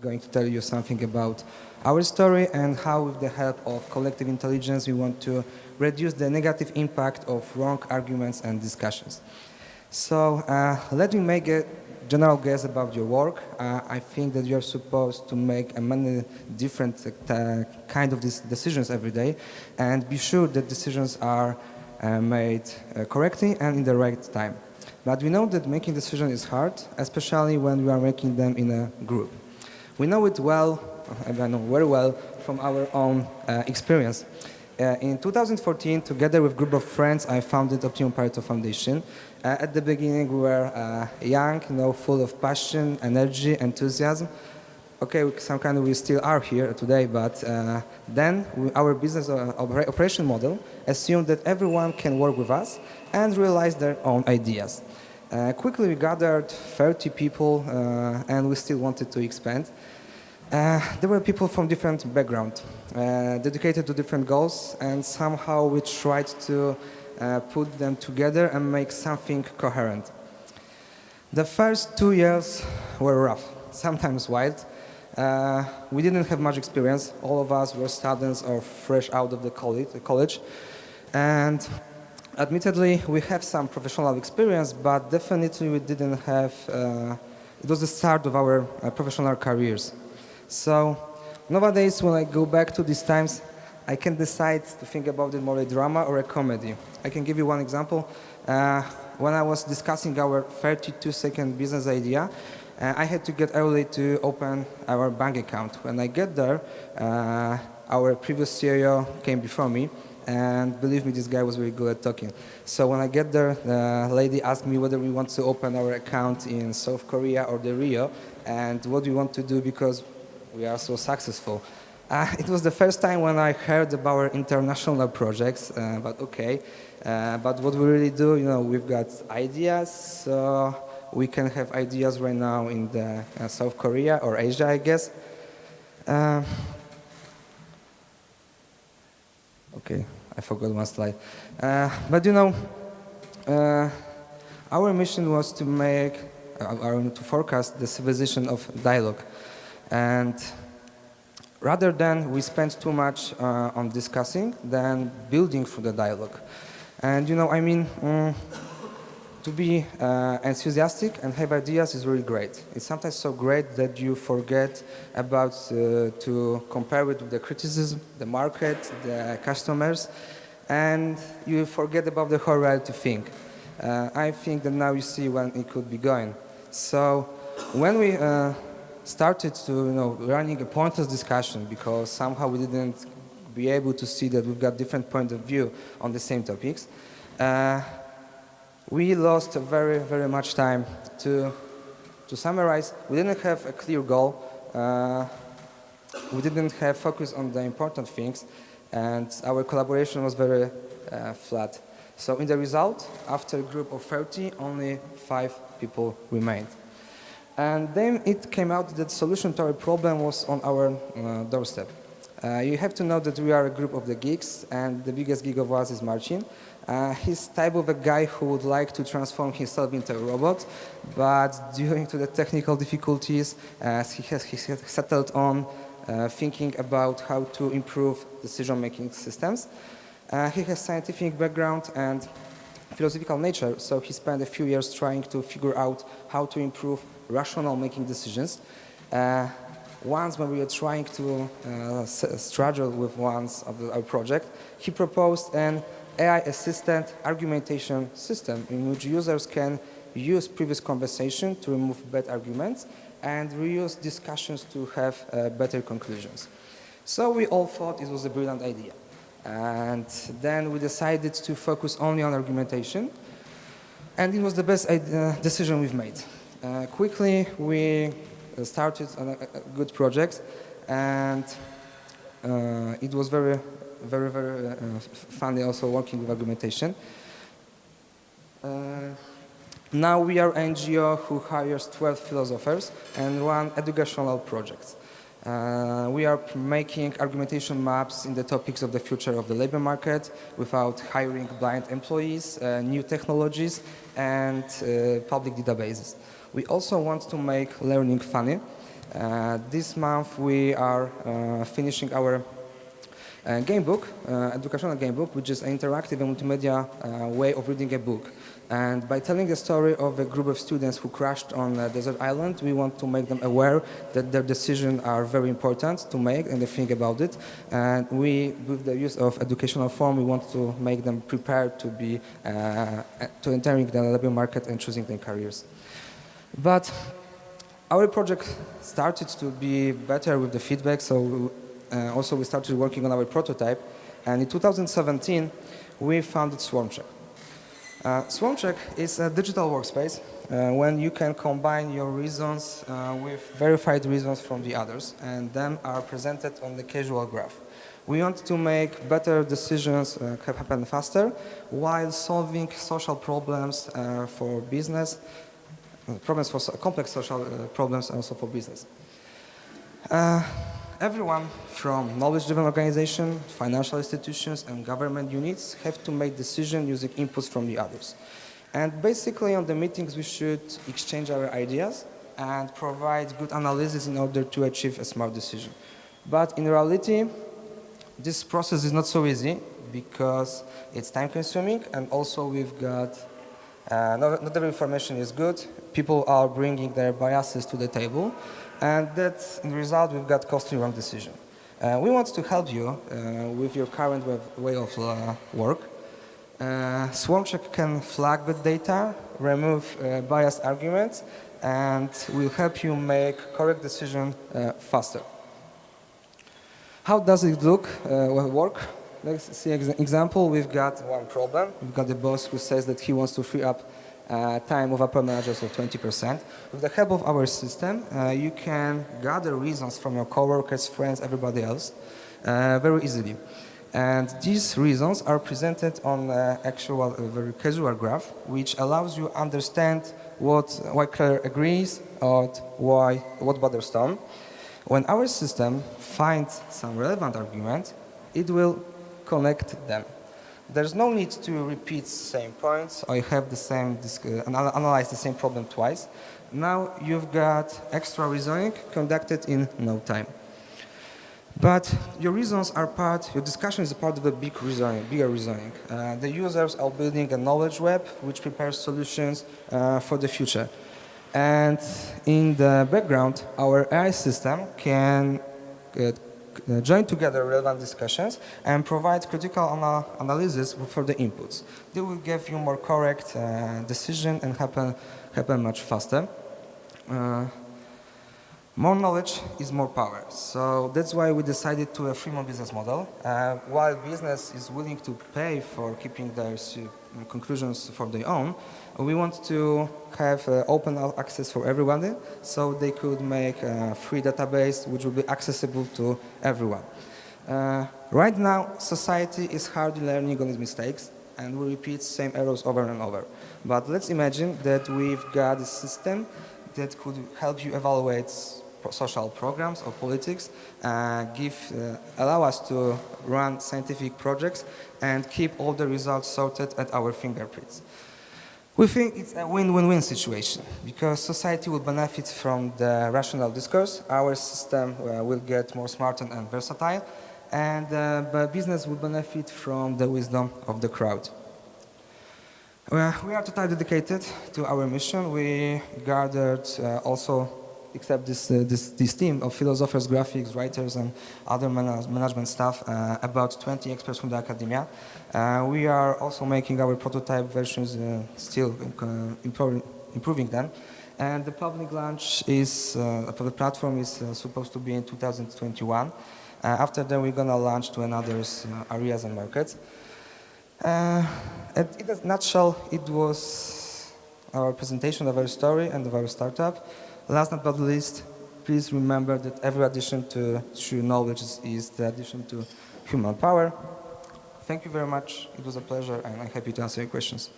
Going to tell you something about our story and how, with the help of collective intelligence, we want to reduce the negative impact of wrong arguments and discussions. So let me make a general guess about your work. I think that you're supposed to make many different kind of these decisions every day, and be sure that decisions are made correctly and in the right time. But we know that making decisions is hard, especially when we are making them in a group. We know it well, I know very well, from our own experience. In 2014, together with a group of friends, I founded Optimum Pareto Foundation. At the beginning, we were young, full of passion, energy, enthusiasm. Okay, we still are here today, but then our business operation model assumed that everyone can work with us and realize their own ideas. Quickly, we gathered 30 people, and we still wanted to expand. There were people from different backgrounds, dedicated to different goals, and somehow we tried to put them together and make something coherent. The first 2 years were rough, sometimes wild. We didn't have much experience. All of us were students or fresh out of the college. And admittedly, we have some professional experience, but definitely we didn't have, it was the start of our professional careers. So nowadays, when I go back to these times, I can decide to think about it more a drama or a comedy. I can give you one example. When I was discussing our 32-second business idea, I had to get early to open our bank account. When I get there, our previous CEO came before me, and believe me, this guy was very good at talking. So when I get there, the lady asked me whether we want to open our account in South Korea or the Rio, and what we want to do because we are so successful. It was the first time when I heard about our international projects, but okay. But what we really do, we've got ideas, so we can have ideas right now in the South Korea or Asia, I guess. Okay, I forgot one slide. But our mission was to make, to forecast the civilization of dialogue. And rather than we spend too much on discussing than building through the dialogue. And to be enthusiastic and have ideas is really great. It's sometimes so great that you forget about to compare it with the criticism, the market, the customers, and you forget about the whole reality thing. I think that now you see when it could be going. So when we started to running a pointless discussion because somehow we didn't be able to see that we've got different point of view on the same topics, we lost very, very much time. To summarize, we didn't have a clear goal, we didn't have focus on the important things, and our collaboration was very flat. So in the result, after a group of 30, only 5 people remained. And then it came out that the solution to our problem was on our doorstep. You have to know that we are a group of the geeks, and the biggest geek of us is Marcin. He's type of a guy who would like to transform himself into a robot, but due to the technical difficulties, he has settled on thinking about how to improve decision-making systems. He has scientific background and philosophical nature, so he spent a few years trying to figure out how to improve rational making decisions. Once when we were trying to struggle with our project, he proposed an AI assistant argumentation system in which users can use previous conversation to remove bad arguments and reuse discussions to have better conclusions. So we all thought it was a brilliant idea. And then we decided to focus only on argumentation, and it was the best decision we've made. Quickly, we started on a good project, and it was very, very, very funny also working with argumentation. Now we are an NGO who hires 12 philosophers and run educational projects. We are making argumentation maps in the topics of the future of the labor market without hiring blind employees, new technologies, and public databases. We also want to make learning funny. This month we are finishing our game book, educational game book, which is an interactive and multimedia way of reading a book. And by telling the story of a group of students who crashed on a desert island, we want to make them aware that their decisions are very important to make and they think about it. And we, with the use of educational form, we want to make them prepared to be to entering the labor market and choosing their careers. But our project started to be better with the feedback, so also we started working on our prototype. And in 2017, we founded Swarmcheck. Swarmcheck is a digital workspace when you can combine your reasons with verified reasons from the others, and then are presented on the causal graph. We want to make better decisions happen faster while solving social problems for business, complex social problems also for business. Everyone from knowledge-driven organizations, financial institutions, and government units have to make decisions using inputs from the others. And basically on the meetings we should exchange our ideas and provide good analysis in order to achieve a smart decision. But in reality, this process is not so easy because it's time-consuming, and also we've got not every information is good. People are bringing their biases to the table. And that's, in the result, we've got costly wrong decision. We want to help you with your current way of work. Swarmcheck can flag the data, remove biased arguments, and will help you make correct decision faster. How does it work? Let's see an example. We've got one problem. We've got the boss who says that he wants to free up time of upper managers of 20%. With the help of our system, you can gather reasons from your coworkers, friends, everybody else, very easily. And these reasons are presented on actual very casual graph, which allows you to understand why Claire agrees or what bothers Tom. When our system finds some relevant argument, it will connect them. There's no need to repeat same points or have the same analyze the same problem twice. Now you've got extra reasoning conducted in no time. But your reasons are your discussion is a part of a bigger reasoning. The users are building a knowledge web which prepares solutions for the future. And in the background, our AI system can join together relevant discussions and provide critical analysis for the inputs. They will give you more correct decision and happen much faster. More knowledge is more power. So that's why we decided to a freemium business model. While business is willing to pay for keeping their conclusions for their own, we want to have open access for everyone, so they could make a free database which will be accessible to everyone. Right now, society is hardly learning on its mistakes, and we repeat same errors over and over. But let's imagine that we've got a system that could help you evaluate social programs or politics, allow us to run scientific projects and keep all the results sorted at our fingerprints. We think it's a win-win-win situation because society will benefit from the rational discourse, our system will get more smart and versatile, and business will benefit from the wisdom of the crowd. We are totally dedicated to our mission. We gathered except this team of philosophers, graphics, writers, and other management staff, about 20 experts from the academia. We are also making our prototype versions, still improving them. And the public launch for the platform is supposed to be in 2021. After that, we're going to launch to another areas and markets. In a nutshell, it was our presentation of our story and of our startup. Last but not least, please remember that every addition to true knowledge is the addition to human power. Thank you very much. It was a pleasure, and I'm happy to answer your questions.